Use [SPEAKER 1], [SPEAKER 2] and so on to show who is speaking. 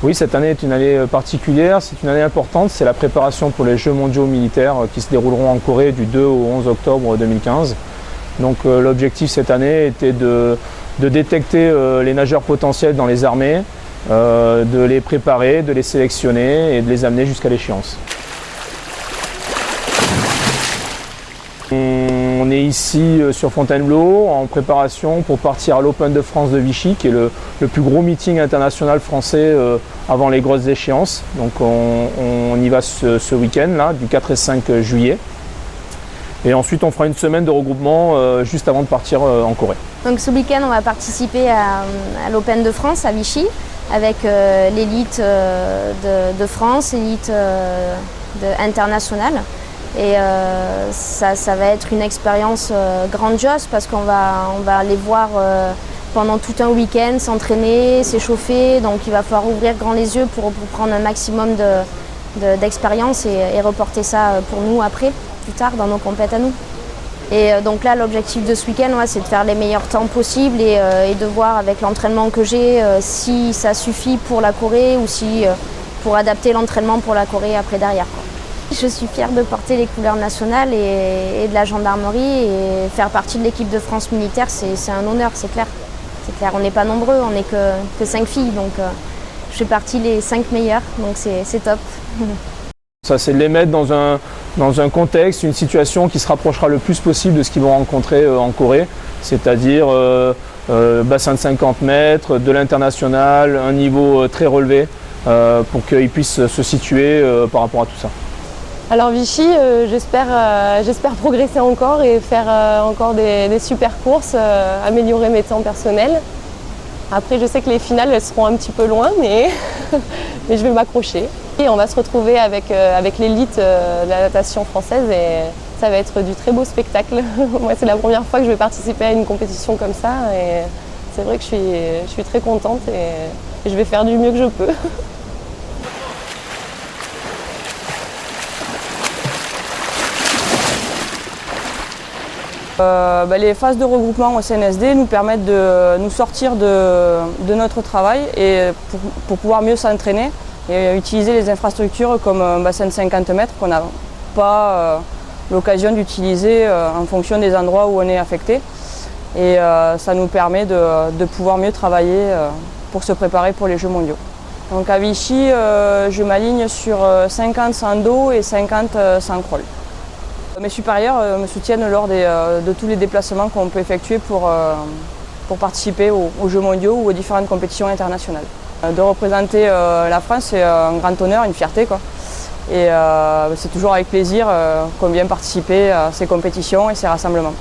[SPEAKER 1] Oui, cette année est une année particulière, c'est une année importante, c'est la préparation pour les Jeux mondiaux militaires qui se dérouleront en Corée du 2 au 11 octobre 2015. Donc l'objectif cette année était de détecter les nageurs potentiels dans les armées, de les préparer, de les sélectionner et de les amener jusqu'à l'échéance. On est ici sur Fontainebleau en préparation pour partir à l'Open de France de Vichy, qui est le plus gros meeting international français avant les grosses échéances. Donc on y va ce week-end là, du 4 et 5 juillet. Et ensuite on fera une semaine de regroupement juste avant de partir en Corée.
[SPEAKER 2] Donc ce week-end on va participer à l'Open de France à Vichy avec l'élite de France, l'élite internationale. Et ça va être une expérience grandiose parce qu'on va les voir pendant tout un week-end s'entraîner, s'échauffer. Donc il va falloir ouvrir grand les yeux pour prendre un maximum d'expérience et reporter ça pour nous après, plus tard dans nos compètes à nous. Et donc là l'objectif de ce week-end c'est de faire les meilleurs temps possibles et de voir avec l'entraînement que j'ai si ça suffit pour la Corée ou si pour adapter l'entraînement pour la Corée après derrière. Je suis fière de porter les couleurs nationales et de la gendarmerie et faire partie de l'équipe de France militaire, c'est un honneur, c'est clair. C'est clair, on n'est pas nombreux, on n'est que 5 filles, donc je fais partie des 5 meilleures, donc c'est top.
[SPEAKER 1] Ça, c'est de les mettre dans un contexte, une situation qui se rapprochera le plus possible de ce qu'ils vont rencontrer en Corée, c'est-à-dire bassin de 50 mètres, de l'international, un niveau très relevé pour qu'ils puissent se situer par rapport à tout ça.
[SPEAKER 3] Alors Vichy, j'espère progresser encore et faire encore des super courses, améliorer mes temps personnels. Après je sais que les finales elles seront un petit peu loin mais je vais m'accrocher. Et on va se retrouver avec l'élite de la natation française et ça va être du très beau spectacle. Moi c'est la première fois que je vais participer à une compétition comme ça et c'est vrai que je suis très contente et je vais faire du mieux que je peux. Les phases de regroupement au CNSD nous permettent de nous sortir de notre travail et pour pouvoir mieux s'entraîner et utiliser les infrastructures comme un bassin de 50 mètres qu'on n'a pas l'occasion d'utiliser en fonction des endroits où on est affecté. Et ça nous permet de pouvoir mieux travailler pour se préparer pour les Jeux mondiaux. Donc à Vichy, je m'aligne sur 50 sans dos et 50 sans crawl. Mes supérieurs me soutiennent lors de tous les déplacements qu'on peut effectuer pour participer aux Jeux mondiaux ou aux différentes compétitions internationales. De représenter la France, c'est un grand honneur, une fierté, quoi. Et c'est toujours avec plaisir qu'on vient participer à ces compétitions et ces rassemblements.